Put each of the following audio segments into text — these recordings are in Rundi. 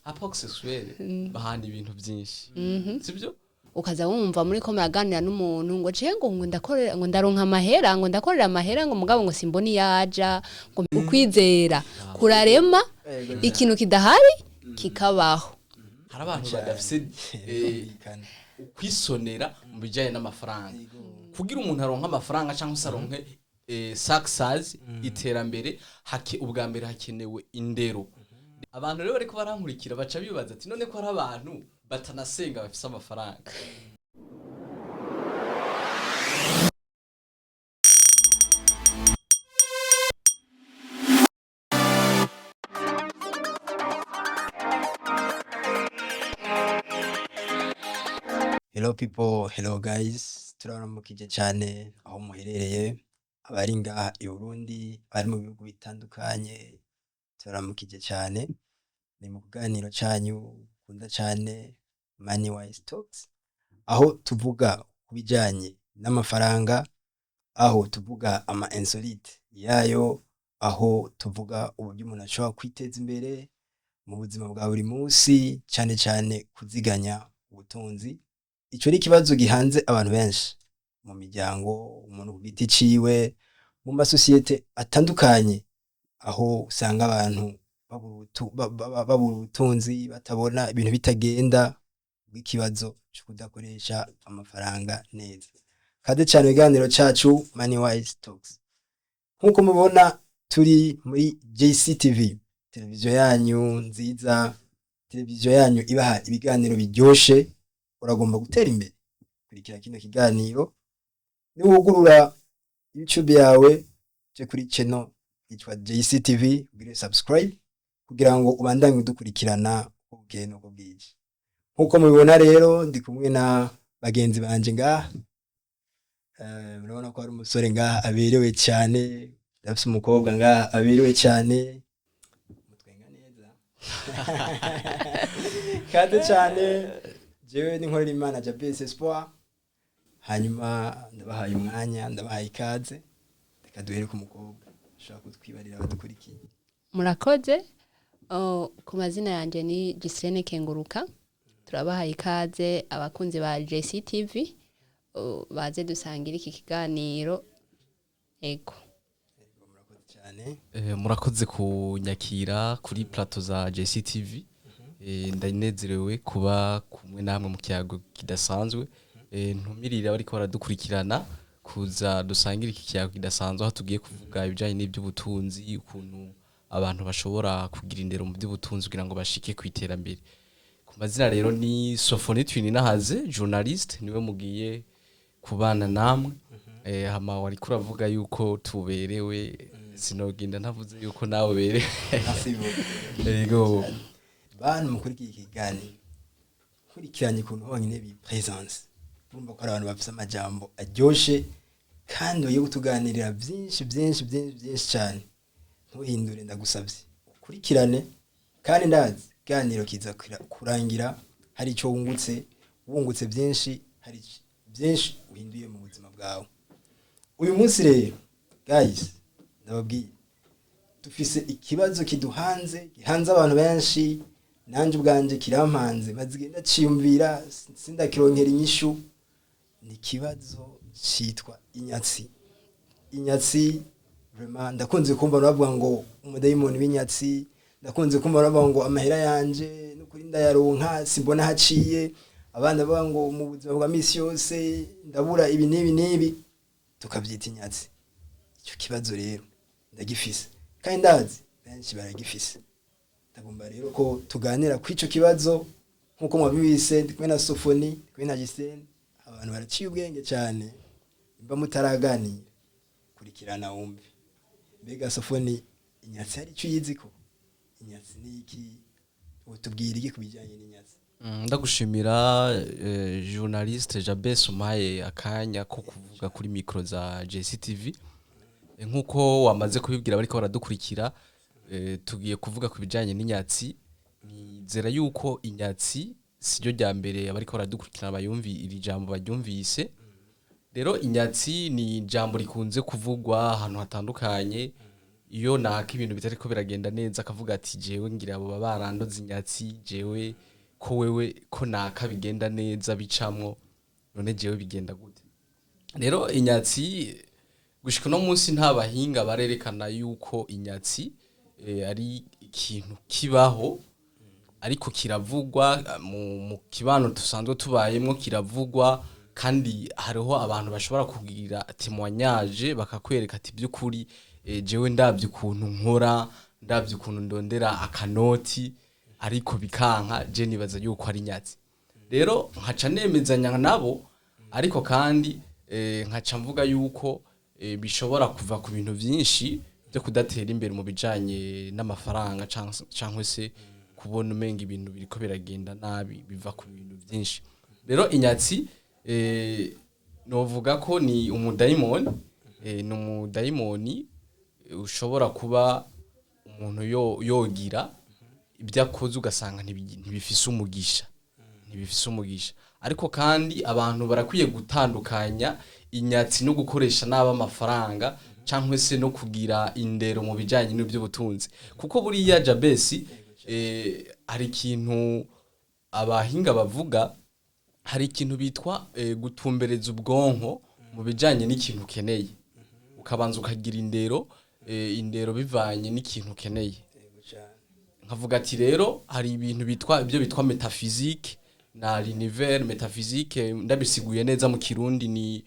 rapport sexuel bahana ibintu byinshi sibyo ukaza wumva muri ko muraganira n'umuntu ngo je ngo ndakorera ngo ndaronka amahera ngo ndakorera amahera ngo mugabo ngo simboni yaja ngo ukwizera kurarema ikintu kidahari kikabaho hari abantu badafise kwisonera mu bijanye n'amafaranga kugira umuntu aronka amafaranga cyangwa se aronke success iterambere ubwa mbere hakenewe indero abantu rero bariko barankurikira baca bibaza ati none ko hari abantu batanasenga bafise amafaranga Hello people, hello guys. Turaramukije cyane aho muherereye abari ngaha i Burundi bari mu bihugu bitandukanye. Turaramukije cyane ni mu kuganiro cyanyu kunda cyane Money Wise Talks aho tuvuga kubijanye n'amafaranga, aho tuvuga ama insolite yayo, aho tuvuga uburyo umuntu ashobora kwiteza imbere mu buzima bwa buri munsi, cyane cyane kuziganya ubutunzi. Ico ni kibazo gihanze abantu benshi mu miryango, umuntu ku giti ciwe, mu masosiyete atandukanye, aho usanga abantu babura ubutunzi, batabona ibintu bitagenda bw'ikibazo cyo kudakoresha amafaranga neza. Kaze cyane ibiganiro cacu Money Wise Talks. Nkuko mubona turi muri JCTV, televiziyo yanyu nziza, televiziyo yanyu ibaha ibiganiro biryoshe. Uragomba gutera imbere kurikira kino kiganiro, niwugurura YouTube yawe je kuri channel yitwa JCTV, ugire subscribe kugira ngo ubandanye udukurikirana ubwene uko bwije. Nkuko mubibona rero ndi kumwe na bagenzi banje ngaha, murabona ko ari umusore ngaha aberewe cyane, ndafise umukobwa ngaha aberewe cyane, mutwenga neza kaze cyane. Jewe ni nkorera Imana Jabes Espoir, hanyuma ndabahaye umwanya, ndabahaye ikaze, reka duhere ku mukobwa ushaka kutwibarira abadukurikiye. Murakoze. Ku mazina yanje ni Gisirene Kenguruka. Turabahaye ikaze abakunzi ba JCTV, baze dusangira iki kiganiro. Ego Murakoze cyane. Murakoze kunyakira kuri plateau za JCTV. Ndanezerewe kuba kumwe namwe mu kiyago kidasanzwe. Ntumirira bariko baradukurikirana kuza dusangira iki kiyago kidasanzwe, aho tugiye kuvuga ibijanye n'iby'ubutunzi, ukuntu abantu bashobora kugira indero mu by'ubutunzi kugira ngo bashike ku iterambere. Ku mazina rero ni Sofoni Twininahaze, journalist, niwe mugiye kubana namwe. Hama wari kuravuga yuko tuberewe, sinogenda ntavuze yuko nawe berewe. Yego bantu mukurikiye ikiganiro, kurikiranye kuntu honyine bi presence, urumva ko ari abantu bafite amajambo aryoshe kandi yo gutuganirira byinshi cyane. Ntuhindure, ndagusabye ukurikirane, kandi ndazi ganiro kiza kurangira hari icyo wungutse byinshi, hari byinshi uhinduye mu buzima bwawe. Uyu munsi rero guys, ndababwiye dufise ikibazo gihanze abantu benshi, nanje ubwanje kirampanze, mazigenda ciyumvira sindakironkera inyishu. Ni kibazo citwa inyatsi. Vraiment ndakunze kumva bavuga ngo umudayimoni w'inyatsi, ndakunze kumva bavuga ngo amahera yanje n'ukuri ndayaronka simbona haciye, abana bavuga ngo mu buzima bwa misi yose ndabura ibi n'ibi, tukabyita inyatsi. Icyo kibazo rero ndagifise kandi ndazi benshi baragifise. Ndagomba rero ko tuganira ku ico kibazo nkuko mwabibise, ndi kumwe na Sofoni, ndi kumwe na Gisene, abantu baraciye ubwenge cyane. Mba mutaraganira kurikirana wumve. Mbega Sofoni, inyatsi hari icyo yiziko? Inyatsi ni iki? Utubwira iki kubijyanye n'inyatsi? Ndagushimira journaliste Jabes umpaye akanya ko kuvuga kuri micro za JCTV. Nkuko wamaze kubibwira bariko baradukurikira, tugiye kuvuga ku bijanye n'inyatsi. Nizera yuko inyatsi siryo rya mbere abariko baradukurikirana bayumvi iri jambo baryumvise. Rero inyatsi ni jambo rikunze kuvugwa ahantu hatandukanye, iyo naka ibintu bitariko biragenda neza akavuga ati jewe ngira abo barandoze inyatsi jewe ko wewe ko naka bigenda neza bicamwo none jewe bigenda gute rero inyatsi gushika no munsi nta bahinga barerekana yuko inyatsi ari ikintu kibaho ariko kiravugwa mu kibano tusanzwe tubayemwo kiravugwa kandi hariho abantu bashobora kugira témoignage bakakwereka ati by'ukuri jewe ndavye ukuntu nkora ndavye ukuntu ndondera akanoti ariko bikanka je nibaza yuko ari inyatsi rero nkaca nemezanya nabo ariko kandi nkaca mvuga yuko bishobora kuva ku bintu vyinshi byo kudatera imbere mu bijanye n'amafaranga cyangwa se kubona umenga ibintu biriko biragenda nabi biva ku bintu vyinshi rero inyatsi novuga ko ni umudayimoni ushobora kuba umuntu yogira ibyo akoze ugasanga ntibifise umugisha ariko kandi abantu barakwiye gutandukanya inyatsi no gukoresha nabi amafaranga cyangwa se no kugira indero mu bijanye n'iby'ubutunzi kuko buriya Jabesi hari ikintu abahinga bavuga hari ikintu bitwa gutumbereza ubwonko mu bijanye n'ikintu ukeneye ukabanza ukagira indero bivanye n'ikintu ukeneye nkavuga ati rero hari ibintu ibyo bitwa metaphysique na l'univers metaphysique ndabisiguye neza mu kirundi ni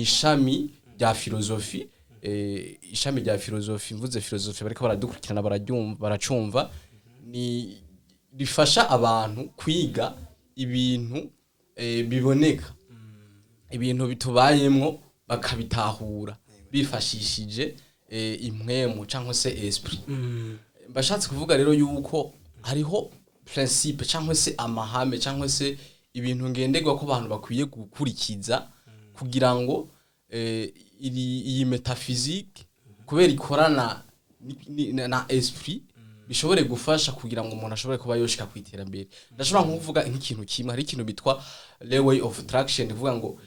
ishami rya filozofi ishami rya filozofi mvuze filozofi bariko baradukurikirana baracumva ni rifasha abantu kwiga ibintu biboneka ibintu bitubayemwo bakabitahura bifashishije impwemu cyangwa se esprit bashatse kuvuga rero yuko hariho principe cyangwa se amahame cyangwa se ibintu ngenderwa ko abantu bakwiye gukurikiza kugira ngo iyi metaphysique kubera ikorana na esprit bishobore gufasha kugira ngo umuntu ashobore kuba yoshika kwiterambere ndashobora kuvuga nk'ikintu kimwe hari ikintu bitwa the way of attraction bivuga ngo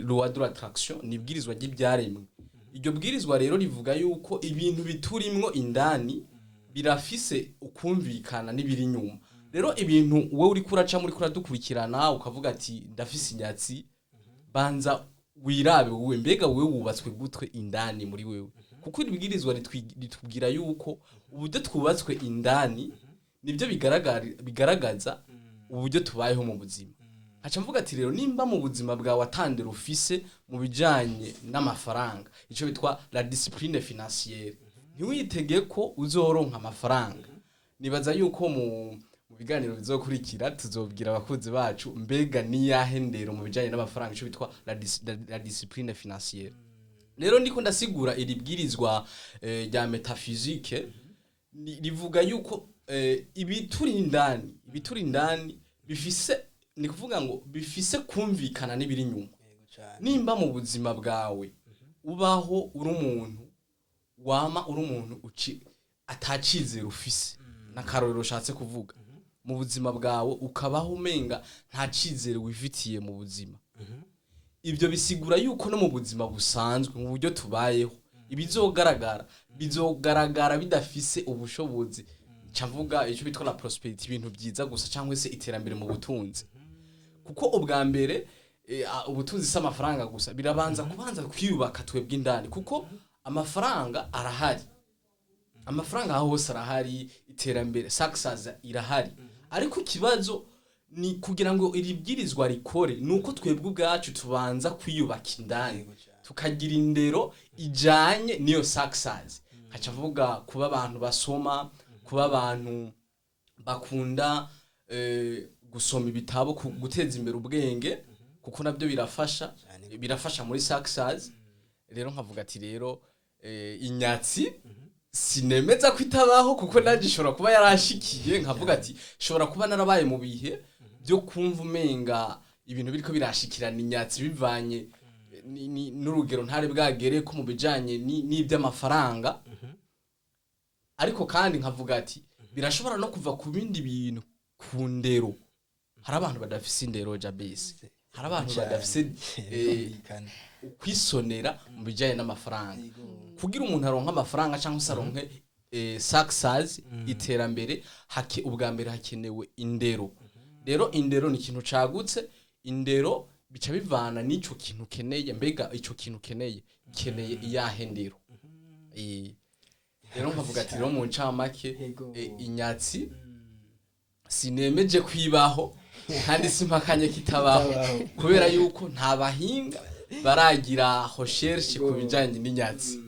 loi de l'attraction nibwirizwa ry'ibyaremwe iryo bwirizwa rero rivuga yuko ibintu biturimwo indani birafise ukumvikana n'ibiri nyuma rero ibintu wewe uri kuraca muri kuradukurikirana ukavuga ati ndafise inyatsi banza wirabe wewe mbega wewe wubatswe gutwe indani muri wewe kuko ibwirizwa ritubwira yuko uburyo twubatswe indani nibyo bigaragaza uburyo tubayeho mu buzima aca mvuga ati rero nimba mu buzima bwawe atandera ufise mu bijanye n'amafaranga ico bitwa la discipline financière ntiwitege ko uzoronka amafaranga nibaza yuko mu biganiro bizokurikira tuzobwira abakozi bacu mbega niyahe ndero mu bijanye n'amafaranga ico bitwa la discipline financière rero ndiko ndasigura iri bwirizwa rya metaphysique rivuga yuko ibituri indani bifise ni kuvuga ngo bifise kumvikana n'ibiri nyuma nimba mu buzima bwawe ubaho uri umuntu wama uri umuntu atacizera ufise nakarorero ushatse kuvuga mu buzima bwawe ukabaho umenga nta cizere wifitiye mu buzima ibyo bisigura yuko no mu buzima busanzwe mu buryo tubayeho bizogaragara bidafise ubushobozi cavuga ico bitwa la prosperity ibintu byiza gusa cyangwa se iterambere mu butunzi kuko ubwa mbere ubutunzi si amafaranga gusa birabanza kubanza kwiyubaka twebwe indani kuko amafaranga arahari amafaranga aho hose arahari iterambere success irahari ariko ikibazo ni kugira ngo iri bwirizwa rikore nuko twebwe ubwacu tubanza kwiyubaka indani tukagira indero ijanye niyo success haca vuga kuba abantu basoma kuba abantu bakunda gusoma ibitabo guteza imbere ubwenge kuko nabyo birafasha muri success rero nkavuga ati rero inyatsi sinemeza kwitabaho kuko naje ishobora kuba yarashikiye nkavuga ati shobora kuba narabaye mu bihe byo kumva umenga ibintu biriko birashikirana inyatsi bivanye n'urugero ntare bwagere ko mu bijanye n'iby'amafaranga ariko kandi nkavuga ati birashobora no kuva ku bindi bintu ku ndero hari abantu badafise indero Jabesi hari abantu badafise kwisonera mu bijanye n'amafaranga kugira umuntu aronka amafaranga cyangwa se aronke success iterambere ubwa mbere hakenewe indero rero indero ni ikintu cagutse indero bica bivana n'ico kintu keneye mbega ico kintu keneye iyahe ndero rero nkavuga ati rero mu ncamake inyatsi sinemeje kwibaho kandi simpakanye kitabaho kubera yuko nta bahinga baragira recherche ku bijanye n'inyatsi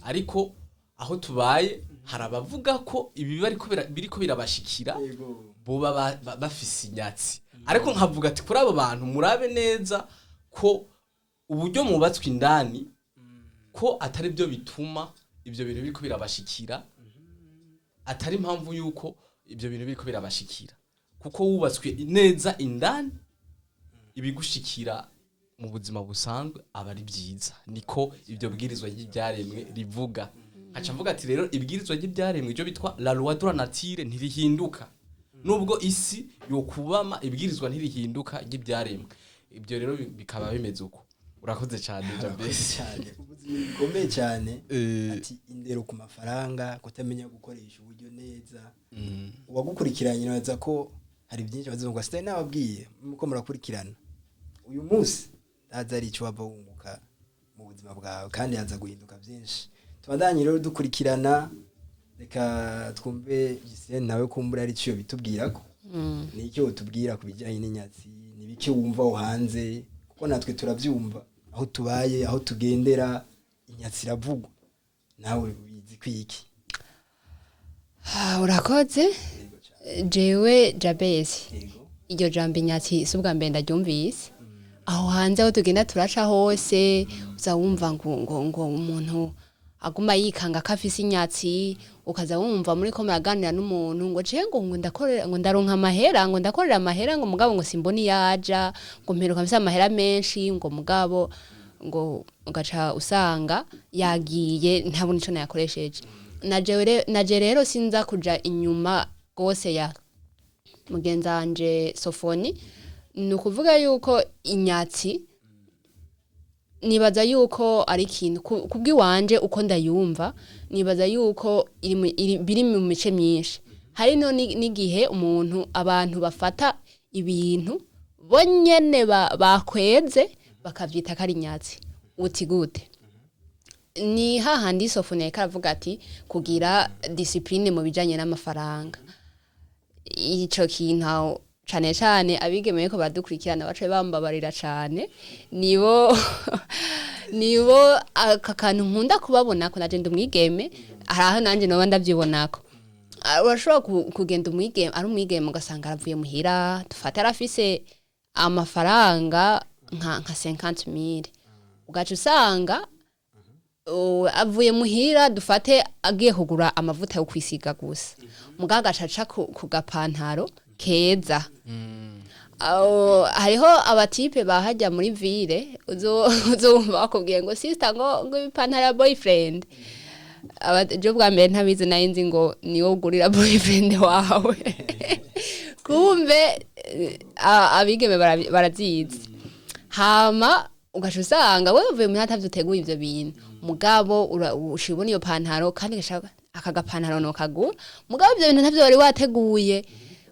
ariko aho tubaye hari abavuga ko ibi biriko birabashikira boba bafise inyatsi ariko nkavuga ati kuri abo bantu murabe neza ko uburyo mubatswe indani ko atari byo bituma ibyo bintu biriko birabashikira atari impamvu yuko ibyo bintu biriko birabashikira kuko wubatswe neza indani ibigushikira mu buzima busanzwe aba ari byiza niko ibyo bwirizwa ry'ibyaremwe rivuga aca mvuga ati rero ibwirizwa ry'ibyaremwe ibyo bitwa la loi de la nature ntirihinduka nubwo isi yokubama ibwirizwa ntirihinduka ry'ibyaremwe ibyo rero bikaba bimeze uko urakoze cyane Jabesi ubuzima bikomeye cyane ati indero ku mafaranga kutamenya gukoresha uburyo neza uwagukurikiranye naza ko hari byinshi bazungu sitari nababwiye muko murakurikirana uyu munsi haza ari icyo waba wunguka mu buzima bwawe kandi haza guhinduka byinshi tubandanye rero dukurikirana reka twumve Gisele nawe kumbura ari cyo bitubwira ko ni icyo utubwira ku bijyanye n'inyatsi ni bike wumva aho hanze kuko natwe turabyumva aho tubaye aho tugendera inyatsi iravugwa nawe ubizi kwiki urakoze jewe Jabesi iryo jambo inyatsi si ubwa mbere ndaryumvise aho hanze aho tugenda turaca hose uza wumva ngo umuntu aguma yikanga ko afise inyatsi ukaza wumva muri ko muraganira n'umuntu ngo je ngo ndaronka amahera ngo ndakorera amahera ngo mugabo ngo simboni yaja ngo mperuka mfise amahera menshi ngo mugabo ngo ugaca usanga yagiye ntabona ico nayakoresheje naje rero sinza kuja inyuma gose ya mugenza wanje Sofoni ni ukuvuga yuko inyatsi nibaza yuko ari ikintu kubw'iwanje uko ndayumva nibaza yuko biri mu mice myinshi hari no n'igihe abantu bafata ibintu bonyene bakweze bakavyita ko ari inyatsi uti gute ni hahandi Sofoni karavuga ati kugira discipline mu bijanye n'amafaranga ico kintu cane cane abigemeye ko badukurikirana bace bambabarira cane nibo aka kantu nkunda kubabona ko naje ndumwigeme araho nanje no ndavyibonako urashobora kugenda umwigeme ari umwigeme ugasanga aravuye muhira dufata arafise amafaranga nka 50,000 ugaca usanga avuye muhira dufate agiye kugura amavuta yo kwisiga gusa mugaga caca ku gapantaro keza hariho abatipe bahajya muri ville uzumva bakubwiye ngo sister ngo ipantaro ya boyfriend jo bwa mbere ntabizi nayinzi ngo niwo ugurira boyfriend wawe kumbe abigeme baravyizi hama ugaca usanga wewe uvuye muri atavyoteguye ivyo bintu mugabo ushibona iyo pantaro kandi gashaka akagapantaro no kagura mugabo ivyo bintu ntavyo wari wateguye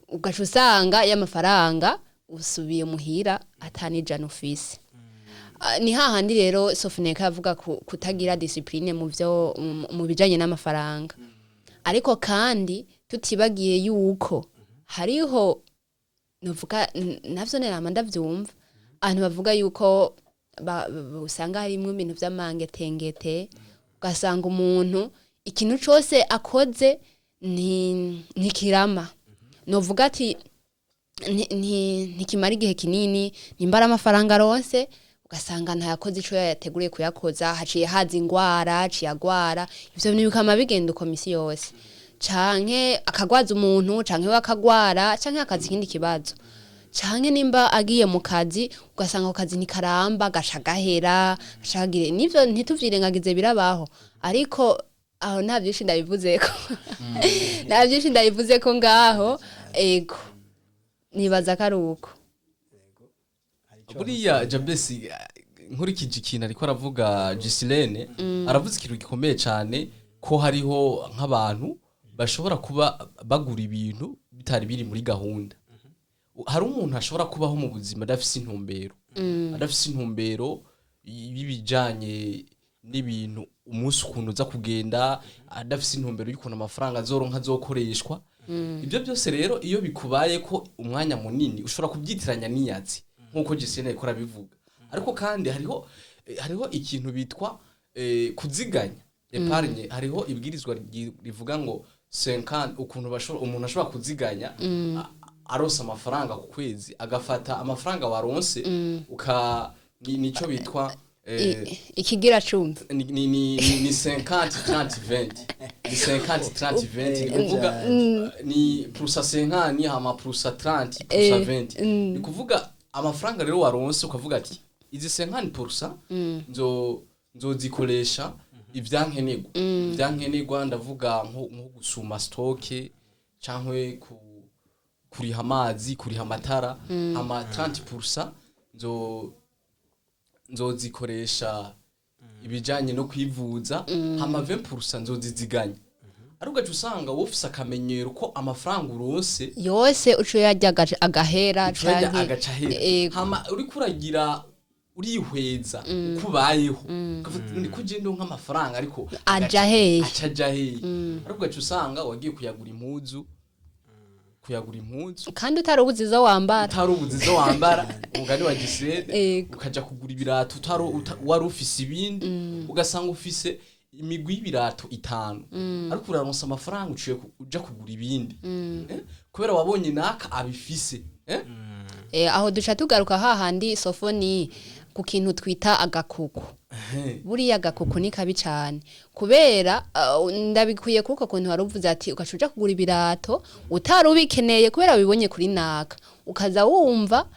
ugaca usanga y'amafaranga usubiye muhira atanijana ufise ni hahandi rero Sofineka yavuga kutagira discipline mu bijanye n'amafaranga ariko kandi tutibagiye yuko hariho novuga navyo nerama ndavyumva abantu bavuga yuko usanga harimo ibintu vy'amangetengete ugasanga umuntu ikintu cose akoze ni kirama novuga ati ntikimara igihe kinini nimbara amafaranga aronse ugasanga ntayakoze ico yateguriye kuyakoza haciye haza ingwara haciye agwara ivyo bintu bikama bigenda uko misi yose canke akagwaza umuntu canke we akagwara canke akazi ikindi kibazo canke nimba agiye mu kazi ugasanga ako kazi ntikaramba gaca gahera gacagire nivyo ntituvyirengagize birabaho ariko aho nta byinshi ndabivuzeko nta byinshi ndabivuzeko ngaho ego nibaza ko ari uko hari buriya Jabesi nkurikije ikintu ariko aravuga Gisilene aravuze ikintu gikomeye cyane ko hariho nk'abantu bashobora kuba bagura ibintu bitari biri muri gahunda. Hari umuntu ashobora kubaho mu buzima adafise intumbero y'ibijanye n'ibintu umunsi ukuntu uza kugenda, adafise intumbero y'ukuntu amafaranga azoronka azokoreshwa. Ibyo byose rero iyo bikubaye ko umwanya munini ushobora kubyitiranya n'inyatsi nkuko Gisene yakora bivuga. Ariko kandi hariho ikintu bitwa kuziganya epargne. Hariho ibwirizwa rivuga ngo 50 ukuntu umuntu ashobora kuziganya aronse amafaranga ku kwezi, agafata amafaranga waronse nico bitwa ikigira cumbi ni 50 30 20 ni 50 30 20 ni kuvuga ni plusa 50 hama plusa 30 plusa 20 ni kuvuga amafaranga rero waronse ukavuga ati izi 50% nzozikoresha ivyankenegwa ndavuga nko gusuma stoke cankwe kuriha amazi, kuriha amatara. Hama 30% nzozikoresha ibijanye no kwivuza. Hama 20% nzoziziganya. Ari ugaca usanga wofise akamenyero ko amafaranga urose yose uco yajya agahera canke hama uri kuragira urihweza ukubayeho ukavuga ko je ndo nk'amafaranga ariko acaja hehe. Ari ugaca usanga wagiye kuyagura impuzu kandi utarubuzizo wambara umugani wa Gisele ukaja kugura ibirato wari ufise ibindi ugasanga ufise imigwi y'ibirato 5 ariko uraronsa amafaranga uja kugura ibindi kubera wabonye naka abifise. Aho duca tugaruka hahandi Sofoni ku kintu twita agakuku. Buriya agakuku ni kabi cyane kubera ndabikuye kuko kuntu waruvuze ati ugacuja kugura ibirato utarubikeneye kubera wibonye kuri naka, ukaza wumva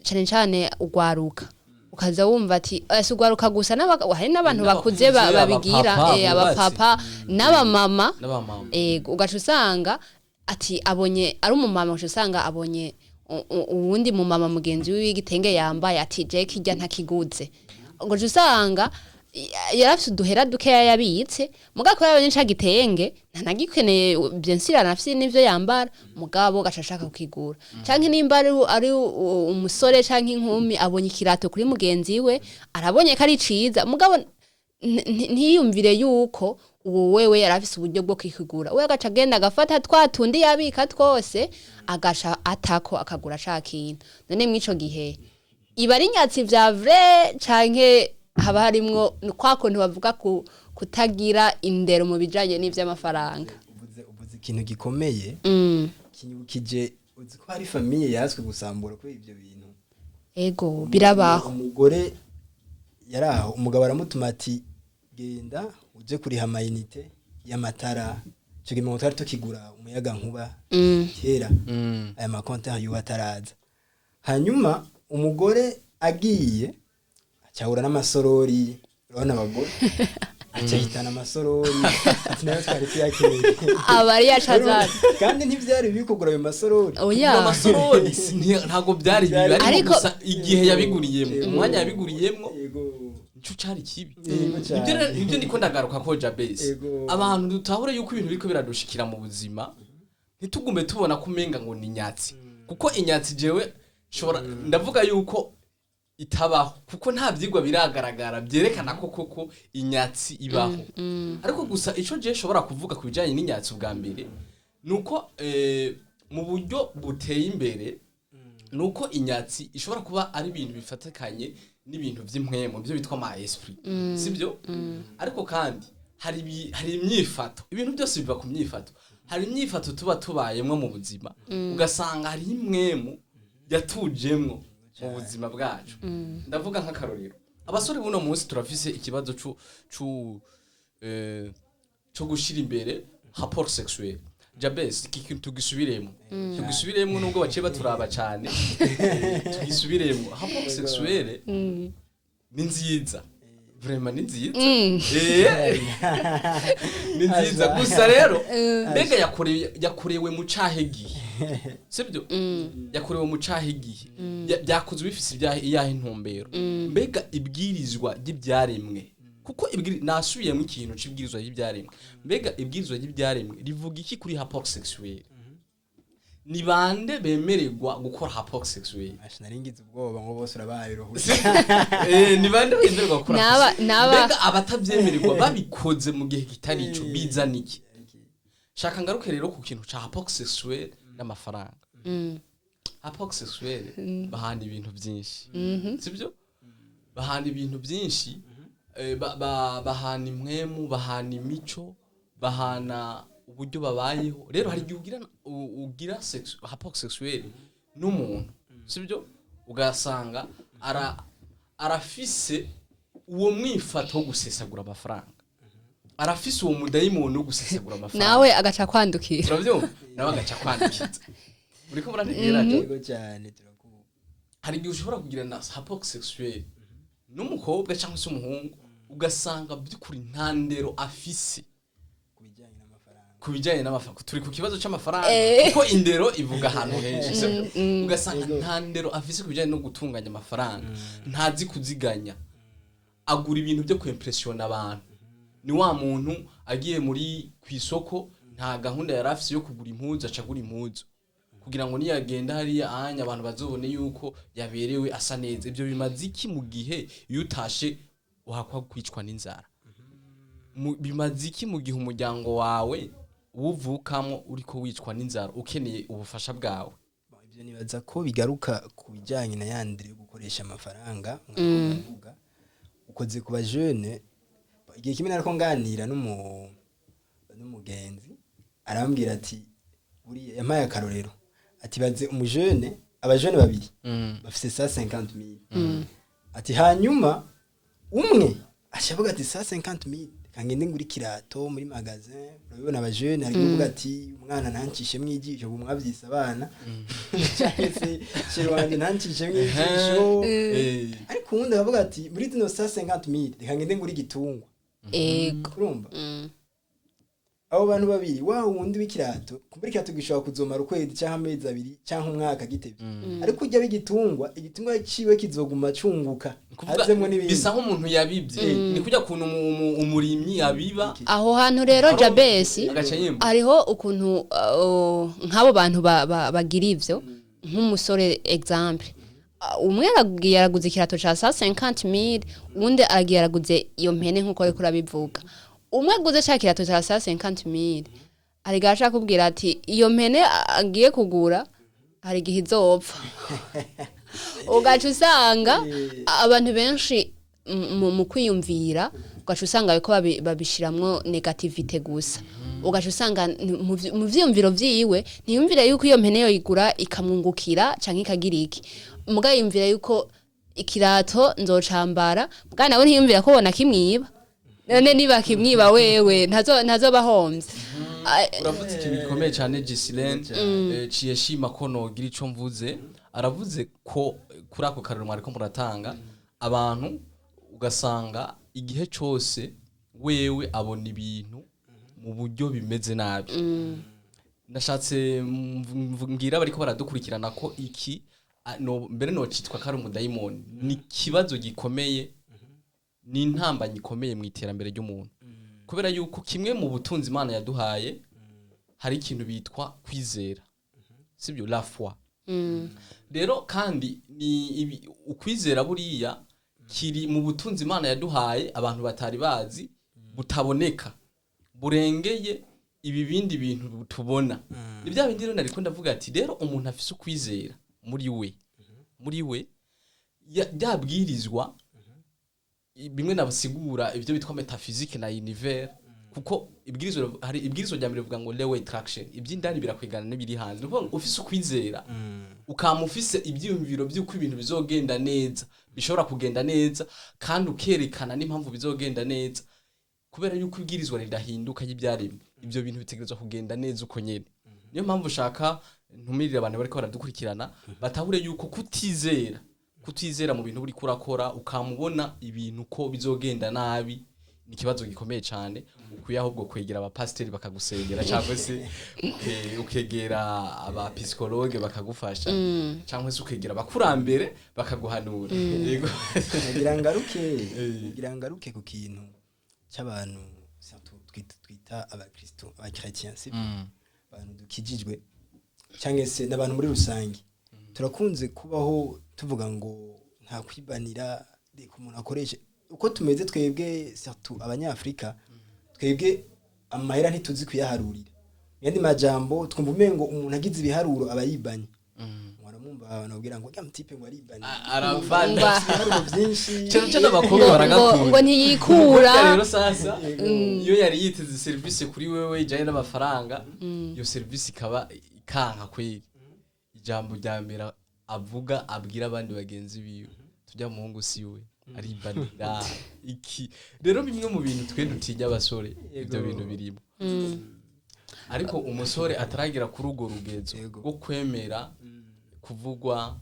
cyane ugwaruka, ukaza wumva ati ugwaruka gusa hari n'abantu bakuze babigira abapapa n'abamama ugaca usanga ati abonye ari umumama, ugaca usanga abonye uwundi mu mama mugenzi w'igitenge yambaye ati je kijya ntakiguze, ngo usanga yarafise uduhera dukeya yabitse mugako yabonye ca gitenge ntanagikeneye byensira nafise n'ivyo yambara mugabo gacashaka kukigura. Canke nimba ari umusore canke inkumi abonye ikirato kuri mugenzi we arabonye ko ari ciza mugabo ntiyumvire yuko uwo wewe yarafise uburyo bwo kwikigura, we agaca agenda agafata twatundi yabika twose agasha atako akagura cakintu. None mwico gihe iba ari nyatsi vya vrai canke haba harimwo kwa kuntu bavuga kutagira indero mu bijanye n'ivy'amafaranga. Ubuze ikintu gikomeye kinyukije uzi ko hari famille yazwe gusambura kuri ivyo bintu. Ego birabaho. Umugore yaraho umugabo aramutuma ati genda uje kuriha amayinite y'amatara cyo gihe mutari tukigura umuyaga nkuba kera aya makonti ayo ataraza. Hanyuma umugore agiye acahura n'amasorori, urabona abagore acahitana amasorori ati nayo twari tuyakeneye abari yacazana kandi ntivyari bikugura ayo masorori. Amasorori ntago byari bibi ariko gusa igihe yabiguriyemo umwanya yabiguriyemo cyo cari kibi. Ibyo ndiko ndagaruka ko Jabesi abantu dutahure yuko ibintu biriko biradushikira mu buzima ntitugume tubona kumenga ngo ni nyatsi, kuko inyatsi jewe ndavuga yuko itabaho kuko nta vyigwa biragaragara byerekana ko koko inyatsi ibaho. Ariko gusa ico je shobora kuvuga ku bijanye n'inyatsi ubwa mbere nuko mu buryo buteye imbere nuko inyatsi ishobora kuba ari ibintu bifatakanye n'ibintu vy'impwemo byo bitwa ma esprit sibyo. Ariko kandi hari imyifato, ibintu byose biva ku myifato. Hari imyifato tuba tubayemwe mu buzima ugasanga hari impwemo yatujemwo mu buzima bwacu. Ndavuga nk'akarorero abasore buno munsi turafise ikibazo cyo gushira imbere rapport sexuel. Jabesi ikintu tugisubiremo nubwo baciye baturaba cyane tugisubiremo rapport sexuel ni nziza vraiment ni nziza ni nziza gusa rero mbega yakorewe mu cahegi sibyo yakorewe mu cahigihe byakozwe bifise iyahe intumbero mbega ibwirizwa ry'ibyaremwe kuko nasubiyemo ikintu c'ibwirizwa ry'ibyaremwe mbega ibwirizwa ry'ibyaremwe rivuga iki kuri rapport sexuelle ni bande bemererwa gukora rapport sexuelle naringize ubwoba ngo bose urabaye ni bande bemererwa gukora mbega abatavyemererwa babikoze mu gihe kitari ico bizana iki shaka ngaruke rero ku kintu ca rapport sexuelle n'amafaranga rapport sexuelle bahana ibintu byinshi sibyo bahana ibintu byinshi bahana impwemu bahana imico bahana uburyo babayeho rero hari igihe ugira rapport sexuelle n'umuntu sibyo ugasanga arafise uwo mwifato wo gusesagura amafaranga arafise uwo mudayimoni wo gusesagura amafaranga nawe agaca kwandukira turavyumva nawe agaca kwandukira uriko murategera cyane turakuba hari igihe ushobora kugira na rapport sexuelle n'umukobwa cyangwa se umuhungu ugasanga by'ukuri nta ndero afise kubijyanye n'amafaranga turi ku kibazo cy'amafaranga kuko indero ivuga ahantu henshi ugasanga nta ndero afise kubijyanye no gutunganya amafaranga ntazi kuziganya agura ibintu byo kwimpressiona abantu ni wa muntu agiye muri kwisoko nta gahunda yari afise yo kugura impuzu acagura impuzu kugira ngo niyagenda hariya anya abantu bazobone yuko yaberewe asa neza ibyo bimaze iki mu gihe iyo utashe uhakwa kwicwa n'inzara bimaze iki mu gihe umuryango wawe uvukamo uriko wicwa n'inzara ukeneye ubufasha bwawe ibyo nibaza ko bigaruka ku bijyanye na yandire yo gukoresha amafaranga mwavuga ukoze ku bajene igihe kimwe nariko nganira n'umugenzi arambwira ati buriya yampaye akarorero ati baze umujene abajene babiri bafise 150,000 ati hanyuma umwe ashavuga ati 150,000 kangende nguri kirato muri magazin urabibona abajene ari kuvuga ati umwana ntancishe mwijisho bumwavyisa abana cyase shirwanje ntancishe mwijisho ariko undi avuga ati muri zino 150,000 kangende nguri gitungwa urumva abo bantu babiri wa wundi w'ikirato kumbura ikirato gishobora kuzomara ukwezi cyangwa amezi abiri cyangwa umwaka gitebye ariko ujya bigitungwa igitungwa ciwe kizoguma cunguka azemwe n'ibindi bisa nk'umuntu yabibye ni kujya kuntu umurimyi yabiba aho hantu rero Jabesi ariho ukuntu nk'abo bantu bagira ivyo nk'umusore example umwe aragiye araguze ikirato ca 150,000 uwundi aragiye araguze iyo mpene nkuko ariko urabivuga umwe aguze cha kirato cha 150,000 arigasha kubwira ati iyo mpene agiye kugura hari igihe izopfa ugaca usanga abantu benshi mu kwiyumvira ugaca usanga biko babishiramwo negativite gusa ugaca usanga mu vyiyumviro vyiwe ntiyumvira yuko iyo mpene yo igura ikamwungukira canke ikagira iki muga yumvira yuko ikirato nzocambara muga nawe ntiyumvira ko bona kimwiba none niba kimwiba wewe ntazo bahomvye uravuze ikintu gikomeye cyane Gislene ciye shima ko nogira ico mvuze aravuze ko kuri ako karero mwari ko muratanga abantu ugasanga igihe cyose wewe abona ibintu mu buryo bimeze nabi nashatse mbwira bariko baradukurikirana ko iki mbere no citwa kari umudayimoni ni kibazo gikomeye ni intambanye ikomeye mu iterambere ry'umuntu kubera yuko kimwe mu butunzi Imana yaduhaye hari ikintu bitwa kwizera sibyo la foi rero kandi ni ukwizera buriya kiri mu butunzi Imana yaduhaye abantu batari bazi butaboneka burengeye ibi bindi bintu tubona ni bya bindi rero nariko ndavuga ati rero umuntu afise ukwizera muri we yabwirizwa bimwe nabasigura ibyo bitwa metaphysique na univers kuko ibwirizwa rya mbere bivuga ngo law attraction iby'indani birakwigana n'ibiri hanze nuko ufise ukwizera ukamufise ibyiyumviro by'uko ibintu bizogenda neza bishobora kugenda neza kandi ukerekana n'impamvu bizogenda neza kubera yuko ibwirizwa ridahinduka y'ibyaremwe ibyo bintu bitegerezwa kugenda neza uko nyene niyo mpamvu ushaka ntumirire abantu bariko baradukurikirana batahure yuko kutizera mu bintu buri kurakora ukamubona ibintu ko bizogenda nabi ni ikibazo gikomeye cyane ukwiye ahubwo kwegera abapasiteri bakagusengera cyangwa se ukegera abapsikologe bakagufasha cyangwa se ukegera abakurambere bakaguhanura yego ngira ngaruke ku kintu cy'abantu twita abakristo abakristian abantu dukijijwe cyangwa se n'abantu muri rusange turakunze kubaho tuvuga ngo nta kwibanira reka umuntu akoreshe uko tumeze twebwe surtout abanyafrika twebwe amahera ntituzi kuyaharurira yandi majambo twumva umengo umuntu agize ibiharuro abayibanye mwaramumva abantu babwira ngo ya mtipe ngo aribanye aravanda ibiharuro byinshi cyane abakobwa baragakunda ngo ntiyikura rero sasa iyo yari yiteze service kuri wewe ijanye n'amafaranga iyo service ikaba ikanka kweli ijambo rya mbere avuga abwira abandi bagenzi biwe tujya muhungu siwe aribanira iki rero bimwe mu bintu twe dutinya abasore ibyo bintu birimo ariko umusore ataragira kuri urwo rugezo rwo kwemera kuvugwa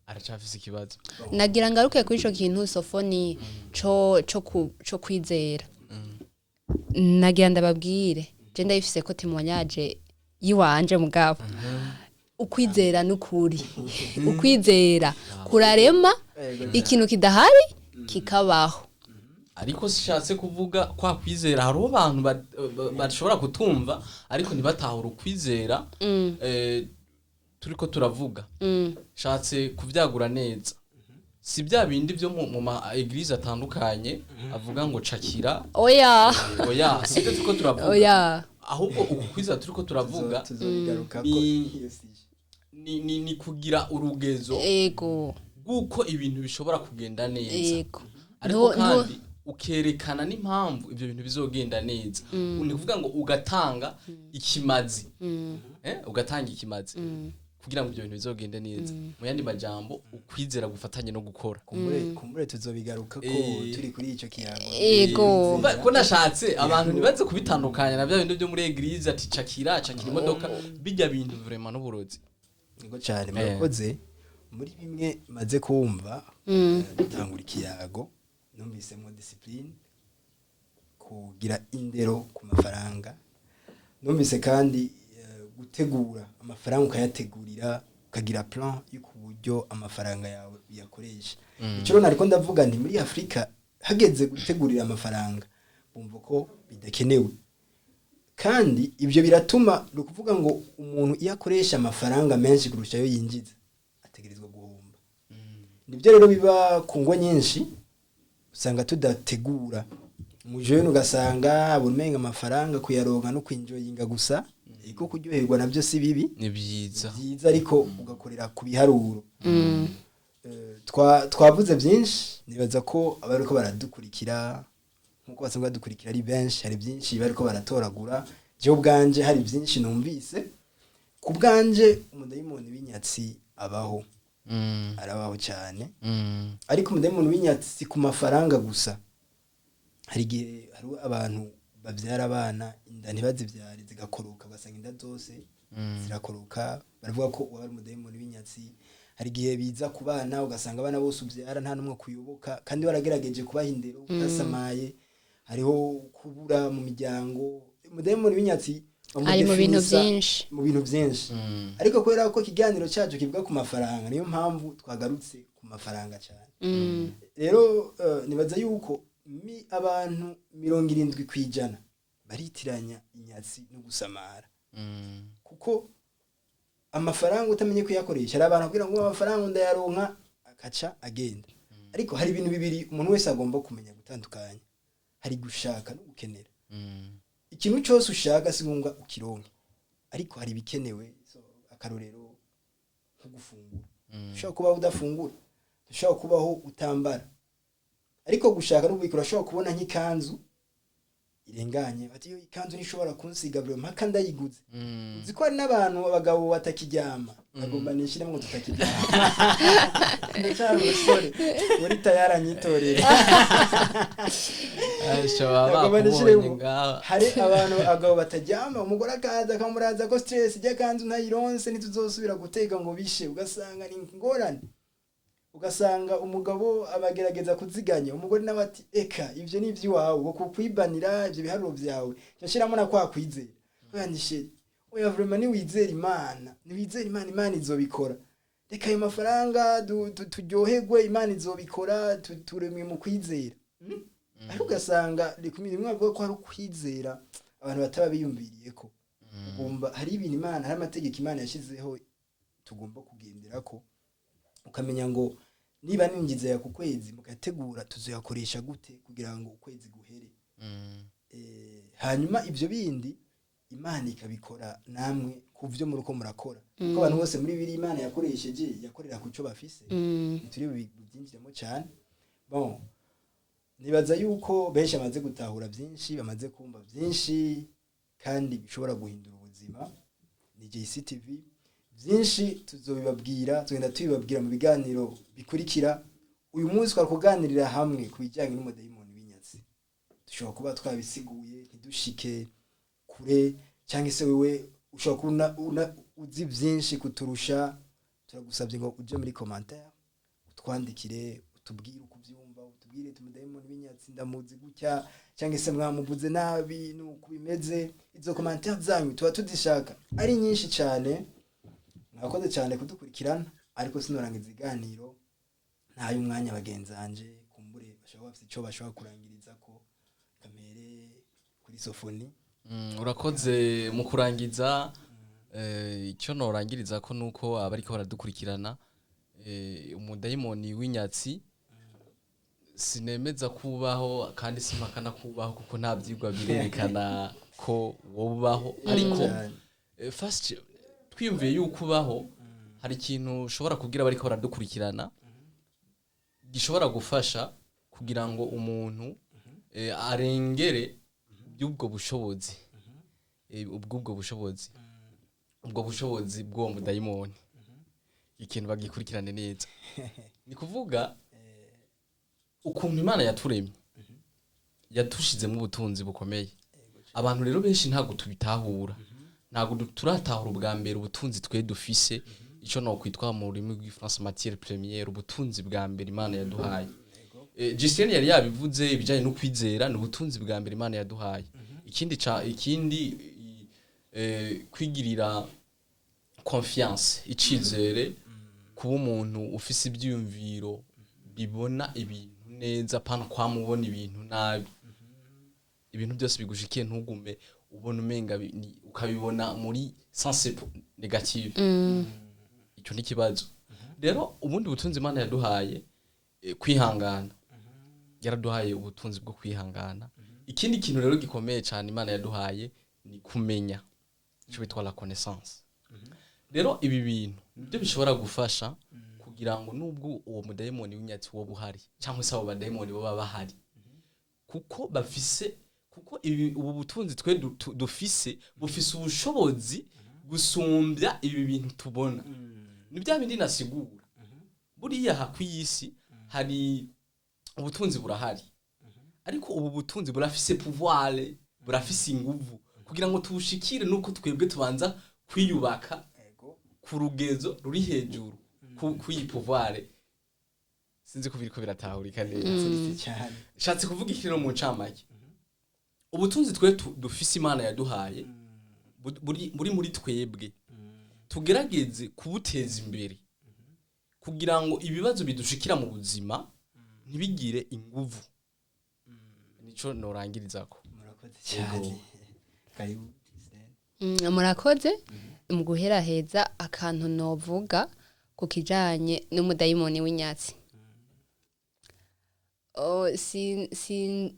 aracafise ikibazo nagira ngaruke kuri ico kintu Sofoni co kwizera nagira ndababwire je ndayifise ko timonyaje yiwanje mugabo ukwizera n'ukuri ukwizera kurarema ikintu kidahari kikabaho ariko sishatse kuvuga kwa kwizera hariho abantu bashobora kutumva ariko ntibatahura ukwizera turiko turavuga shatse kuvyagura neza si bya bindi byo mu ma eglise atandukanye avuga ngo cakira oya sibyo turiko turavuga oya ahubwo ukwizera turiko turavuga ni kugira urugezo ego guko ibintu bishobora kugenda neza ego ariko kandi ukerekana n'impamvu ibyo bintu bizogenda neza ni kuvuga ngo ugatanga ikimazi ugatanga ikimazi kugira ngo ibyo bintu bizogende neza mu yandi majambo ukwizera gufatanye no gukora kumbure tuzobigaruka ko turi kuri ico kiyago ego ko nashatse abantu nibaze kubitandukanya na bya bintu byo muri eglise ati cakira imodoka bijya bintu vraiment n'uburozi ngo cyane murakoze muri bimwe maze kumva tangura ikiyago numvise mo discipline kugira indero ku mafaranga numvise kandi gutegura amafaranga ukayategurira ukagira plan y'uko buryo amafaranga yawe uyakoresha icyo rero ariko ndavuga nti muri Afrika hageze gutegurira amafaranga bumva ko bidakenewe kandi ibyo biratuma rukuvuga ngo umuntu iyo akoresha amafaranga menshi kurusha yo yinjiza ategerezwa guhomba nibyo rero biba ku ngo nyinshi usanga tudategura mujeno ugasanga bumenga amafaranga kuyaronka no kwinjoyinga gusa iko kuryoherwa nabyo si bibi ni byiza ariko ugakorera ku biharuro twavuze byinshi nibaza ko abariko baradukurikira nkuko basanga dukurikira ari benshi hari byinshi bariko baratoragura je ubwanje hari byinshi numvise ku bwanje umudayimoni w'inyatsi abaho arabaho cyane ariko umudayimoni w'inyatsi ku mafaranga gusa hari igihe hari abantu babyara abana inda ntibazibyare zigakoroka ugasanga inda zose zirakoroka baravuga ko wari umudayimoni w'inyatsi hari igihe biza ku bana ugasanga abana bose ubyara nta numwe kuyoboka kandi waragerageje kubaha indero udasamaye hariho kubura mu miryango umudayimoni w'inyatsi ari mu bintu byinshi ariko kubera ko ikiganiro cyacu kivuga ku mafaranga niyo mpamvu twagarutse ku mafaranga cyane rero nibaza yuko abantu 70% baritiranya inyatsi no gusamara kuko amafaranga utamenye kuyakoresha ari abantu kugira ngo amafaranga ndayaronka akaca agenda ariko hari ibintu bibiri umuntu wese agomba kumenya gutandukanya hari gushaka no gukenera ikintu cyose ushaka si ngombwa ukironke ariko hari bikenewe akarorero nko gufungura ushobora kubaho udafungura ushobora kubaho utambara ariko gushaka no kubikora ushobora kubona nk'ikanzu irenganye bati yo ikanzu nishobora kunsiga bro mpaka ndayiguze uziko hari n'abantu abagabo batakiryama agomba nishire ngo tutakiryama ndacyari umusore muri tayaranyitorera hari abantu abagabo bataryama umugore akaza akamuraza ko stress ijya kanzu ntayironse ntituzosubira guteka ngo bishe ugasanga ni ngorane ugasanga umugabo abagerageza kuziganya umugore nawe ati eka ivyo ni ivy'iwawe ngo kukwibanira ivyo biharuro vyawe cyashiramo na kwa kwizera yandishe oya vraiment ni wizera Imana Imana izobikora reka ayo mafaranga turyoherwe Imana izobikora turemwe mu kwizera ariko ugasanga rimwe avuga ko hari ukwizera abantu bataba biyumviriye ko ugomba hari ibintu Imana hari amategeko Imana yashizeho tugomba kugenderako ukamenya ngo niba ninjiza ya ku kwezi mugategura tuzoyakoresha gute kugira ngo ukwezi guhere hanyuma ivyo bindi Imana ikabikora namwe kuvyo muri uko murakora kuko abantu bose muri biri Imana yakoresheje yakorera ku cyo bafise turi byinjiramo cyane bon nibaza yuko benshi bamaze gutahura byinshi bamaze kumva byinshi kandi bishobora guhindura ubuzima ni JCTV byinshi tuzobibabwira tugenda tubibabwira mu biganiro bikurikira uyu munsi twari kuganirira hamwe ku bijyanye n'umudayimoni w'inyatsi dushobora kuba twabisiguye ntidushike kure cyangwa se wewe ushobora kubona uzi byinshi kuturusha turagusabye ngo uje muri commentaire utwandikire utubwire uko ubyumva utubwire tumudayimoni w'inyatsi ndamuzi gutya cyangwa se mwamuvuze nabi nuko bimeze izo commentaire zanyu tuba tudishaka ari nyinshi cyane mwakoze cyane kudukurikirana ariko sinorangiza iganiro ntayo umwanya bagenzanje kumbure bashobora bafite icyo bashobora kurangiriza ko kamere kuri sofoni urakoze mu kurangiza icyo norangiriza ko nuko abariko baradukurikirana umudayimoni w'inyatsi sinemeza kubaho kandi simpakana kubaho kuko nta byigwa birerekana ko wobaho ariko first twiyumviye yuko ubaho hari ikintu ushobora kugira abariko baradukurikirana gishobora gufasha kugira ngo umuntu arengere ubwo bushobozi ubwo bushobozi bw'uwo mudayimoni ikintu bagikurikirane neza ni kuvuga ukuntu Imana yaturemye yatushizemo ubutunzi bukomeye abantu rero benshi ntago tubitahura ntago turatahura ubwa mbere ubutunzi twe dufise ico no kwitwa mu rurimi rw'Ifaransa matière première ubutunzi bwa mbere Imana yaduhaye Justine yari yabivuze ibijanye no kwizera n'ubutunzi bwa mbere Imana yaduhaye ikindi kwigirira confiance icizere kuba umuntu ufise ibyumviro bibona ibintu neza pana kwamubona ibintu nabi ibintu byose bigushikiye ntugume ubona umenga ukabibona muri sens négative icyo ni kibazo rero ubundi butunzi Imana yaduhaye kwihangana yaraduhaye ubutunzi bwo kwihangana ikindi kintu rero gikomeye cyane Imana yaduhaye ni kumenya cyo bitwa la connaissance rero ibi bintu nibyo bishobora gufasha kugira ngo nubwo uwo mudayimoni w'inyatsi wo buhari cyangwa se abo badayimoni baba bahari kuko bafise kuko ubu butunzi twe dufise bufise ubushobozi gusumbya ibi bintu tubona ni bya bindi nasigura buriya hakwiyisi hari ubutunzi burahari ariko ubu butunzi burafise pouvoir burafise inguvu kugira ngo tubushikire nuko twebwe tubanza kwiyubaka ku rugezo ruri hejuru kuyi pouvoir sinzi ko biriko biratahurika neza cyane shatse kuvuga ikiro mu ncamake ubutunzi twe dufise Imana yaduhaye muri twebwe tugerageze kubuteza imbere kugira ngo ibibazo bidushikira mu buzima ntibigire inguvu nico norangirizako murakoze cyane karibu murakoze mu guheraheza akantu novuga ku kijanye n'umudayimoni w'inyatsi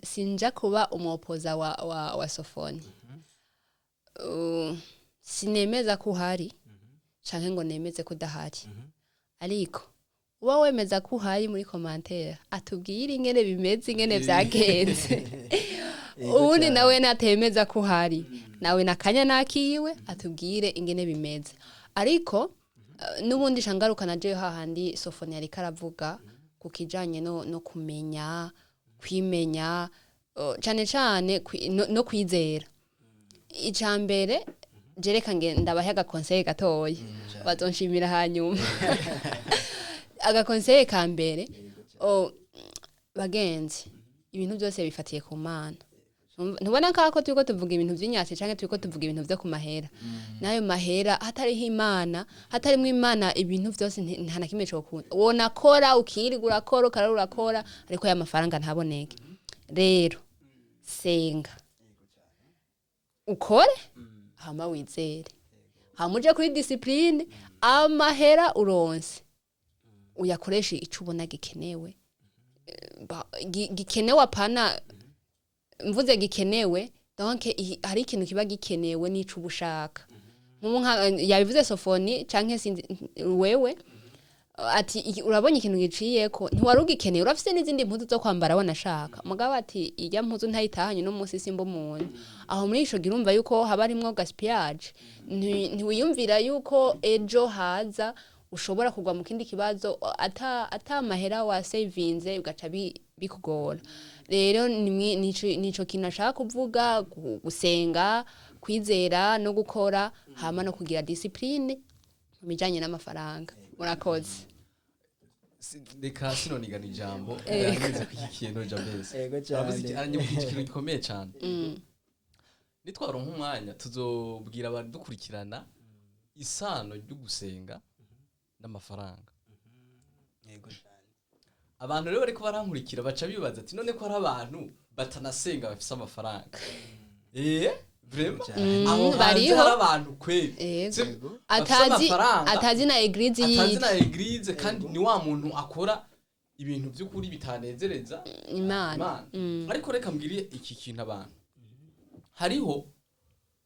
sinja kuba umuopoza wa Sofoni sinemeza ko uhari canke ngo nemeze ko udahari ariko uba wemeza ko uhari muri commentaire atubwire ingene bimeze ingene vyagenze ubundi nawe natemeza ko uhari nawe nakanya nakiwe atubwire ingene bimeze ariko nubundi shangaruka naje hahandi Sofoni yari karavuga kukijanye no kumenya kwimenya cyane cyane no kwizera icambere jereka ndabahaga conseil gatoya bazonshimira hanyuma agakonseye ka mbere bagenzi ibintu byose bifatiye ku mana ntubona ko turiko tuvuga ibintu vy'inyatsi canke turiko tuvuga ibintu vyo ku mahera nayo mahera hatariho imana hatarimwo imana ibintu vyose nta na kimwe cokunda wonakora ukirirwa urakora ukarara urakora ariko ya mafaranga ntaboneke rero senga ukore hama wizere hama uje kuri discipline amahera uronse uyakoreshe ico ubona gikenewe gikenewe apana mvuze gikenewe donc hari ikintu kiba gikenewe n'ico ubushaka yabivuze Sofoni canke wewe ati urabonye ikintu giciyeko ntiwari ugikeneye urafise n'izindi mpuzu zo kwambara wanashaka mugabo ati ijya mpuzu ntayitahanye no munsi simbo umuntu aho muri ico girumva yuko haba harimwo gaspillage ntiwiyumvira yuko ejo haza ushobora kugwa mu kindi kibazo ata mahera wa savinze ugaca bikugora rero nico kintu ashaka kuvuga gusenga kwizera no gukora hama no kugira discipline mu bijanye n'amafaranga murakoze reka sinonigana ijambo nageze kwikikiye no jambese ikintu gikomeye cyane nitwaronka umwanya tuzobwira abantu dukurikirana isano ryo gusenga n'amafaranga yego cyane abantu rero bariko barankurikira baca bibaza ati none ko ari abantu batanasenga bafise amafaranga vraiment aho hanze hari abantu kweli atazi na eglise kandi ni wa muntu akora ibintu by'ukuri bitanezereza imana ariko reka mbwiriye iki kintu abantu hariho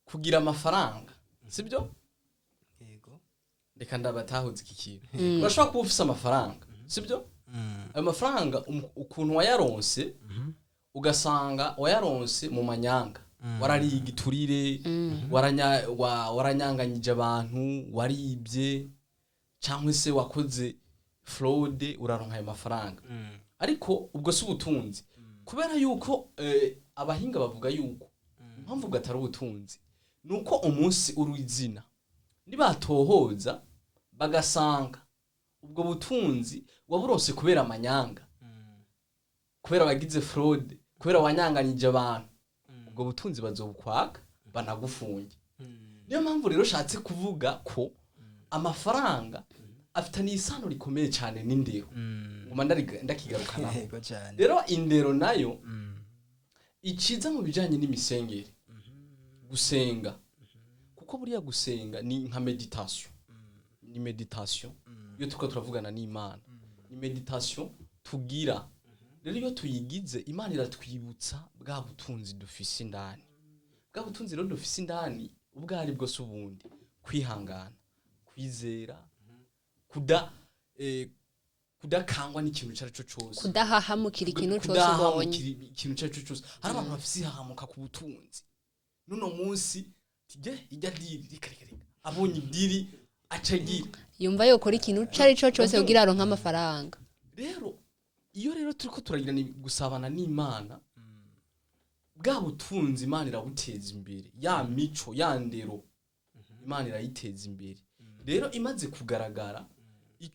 kugira amafaranga sibyo yego reka ndabatahuze iki kintu urashobora kuba ufise amafaranga sibyo ayo mafaranga ukuntu wayaronse ugasanga wayaronse mu manyanga warariye igiturire waranyanganyije abantu waribye cyangwa se wakoze fraude uraronka ayo mafaranga ariko ubwo si ubutunzi kubera yuko abahinga bavuga yuko impamvu gatari ubutunzi nuko umunsi uruizina nibatohoza bagasanga ubwo butunzi waburose kubera amanyanga kubera bagize fraude kubera wanyanganyije abantu ubwo butunzi bazobukwaka banagufunge niyo mpamvu rero shatse kuvuga ko amafaranga afitaniye isano rikomeye cyane n'indero nguma ndakigarukana rero indero nayo iciza mu bijanye n'imisengere gusenga kuko buriya gusenga ni nka meditation ni meditation iyo tuko turavugana n'Imana ni meditation tugira rero iyo tuyigize Imana iratwibutsa bwa butunzi dufise indani bwa butunzi rero dufise indani ubwari bwo subundi kwihangana kwizera kudakangwa n'ikintu cyari cyo cyose kudahahamukira ikintu cyose ubonye ikintu cyari cyo cyose hari abantu bafise hahamuka ku butunzi nuno munsi ijya diri rikarekare abonye idiri acagira yumva yokora ikintu cyari cyo cyose kugira aronka amafaranga rero iyo rero turiko turagira ni gusabana n'Imana bwa butunzi Imana irabuteza imbere ya mico ya ndero Imana irayiteza imbere rero imaze kugaragara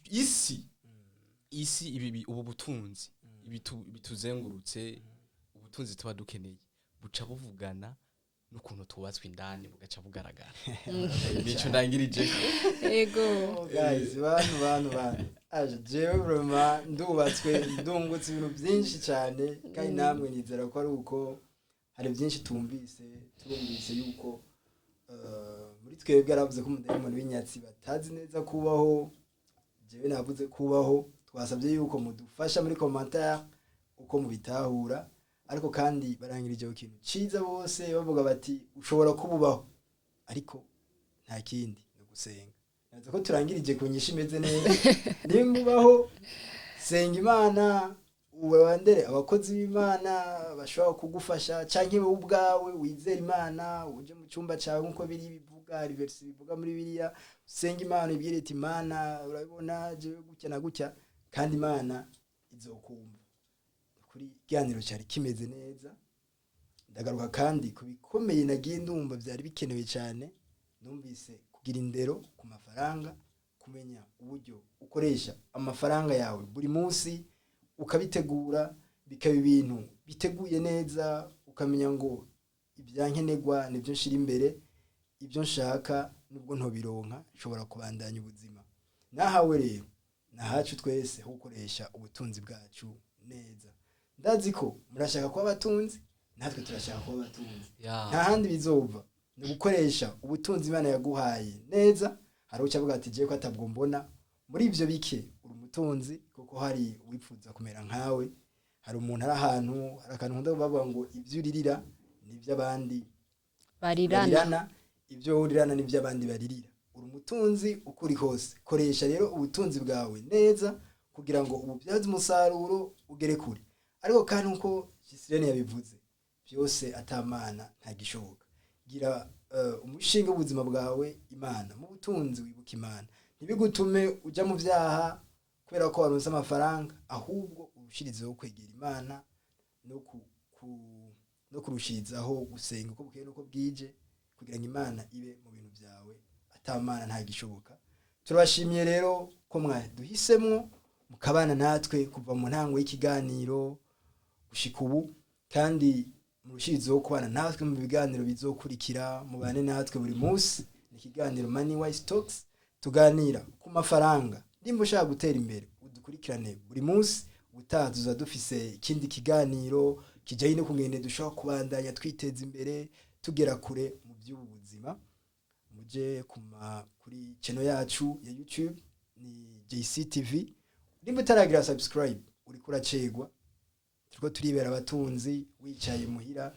isi ibi ubu butunzi bituzengurutse ubutunzi tuba dukeneye buca buvugana n'ukuntu tubatswe indani bugaca bugaragara nico ndangirije yego guys bantu aje jewe vraiment ndubatswe ndungutse ibintu byinshi cyane kandi namwe nizera ko ari uko hari byinshi turumvise yuko muri twebwe aravuze ko umudayimoni w'inyatsi batazi neza kubaho jewe navuze kubaho twasabye yuko mudufasha muri commentaire uko mubitahura ariko kandi barangirije ikintu ciza bose bavuga bati ushobora kububaho ariko nta kindi no gusenga nazo ko turangirije ku nyinshi imeze neza nimbubaho senga Imana ubandere abakozi b'Imana bashobora kugufasha canke wowe ubwawe wizera Imana uje mu cyumba cyawe nkuko biri bivuga reverse bivuga muri Bibiliya senga Imana ibwire iti Imana urabona je gutya na gutya kandi Imana izokumva kuri ganiro cyari kimeze neza ndagaruka kandi kubikomeye nagiye ndumva byari bikenewe cyane numvise kugira indero ku mafaranga kumenya uburyo ukoresha amafaranga yawe buri munsi, ukabitegura bikaba ibintu biteguye neza, ukamenya ngo ibyankenerwa nibyo nshira imbere, ibyo nshaka nubwo ntobironka nshobora kubandanya ubuzima. Nahawe rero nahacu twese ho gukoresha ubutunzi bwacu neza. Ndazi ko murashaka kuba abatunzi, natwe turashaka kuba abatunzi. Nta handi bizova ni gukoresha ubutunzi Imana yaguhaye neza. Hari ucavuga ati je ko atabwo mbona muri ivyo bike uri umutunzi, kuko hari wipfuza kumera nkawe. Hari umuntu ari ahantu, hari akantu nkunda kuvuga ngo ivyo uririra nivyo abandi barirana, ivyo urirana nivyo abandi baririra. Uri umutunzi ukuri hose. Koresha rero ubutunzi bwawe neza kugira ngo ububyaze umusaruro ugere kure. Ariko kandi uko Gisirene yabivuze, byose atamana ntagishoboka. Gira umushinga ubuzima bwawe Imana, mu butunzi wibuka Imana. Ntibigutume uja mu vyaha kubera ko waronse amafaranga, ahubwo urushirizeho kwegera Imana no kurushirizaho gusenga uko bukeye nuko bwije, kugira ngo Imana ibe mu bintu vyawe. Atamana ntagishoboka. Turabashimiye rero ko mwaduhisemwo mukabana natwe kuva mu ntango y'ikiganiro gushika ubu, kandi murushirizeho kubana natwe mu biganiro bizokurikira. Mubane natwe buri munsi. Ni ikiganiro Money Wise Talks, tuganira ku mafaranga. Nimba ushaka gutera imbere udukurikirane buri munsi. Utazuza dufise ikindi kiganiro kijanye no kungene dushaka kubandanya twiteza imbere tugera kure mu by'ubuzima. Muje kuri channel yacu ya YouTube ni JCTV. Nimba utaragira subscribe uri kuracegwa. Turiko turibera abatunzi wicaye muhira.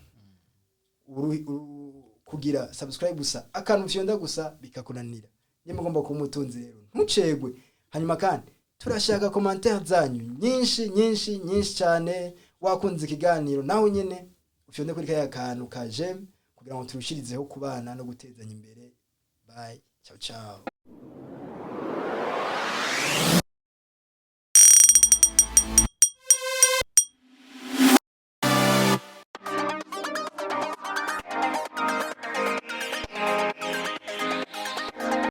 Kugira subscribe gusa akantu fyonda gusa bikakunanira. Nimba ugomba kuba umutunzi rero ntucegwe. Hanyuma kandi turashaka commentaire zanyu nyinshi cyane. Wakunze ikiganiro naho nyene ufyonde kuri kaya kantu ka j'aime kugira ngo turushirizeho kubana no gutezanya imbere. Bye. Ciao ciao.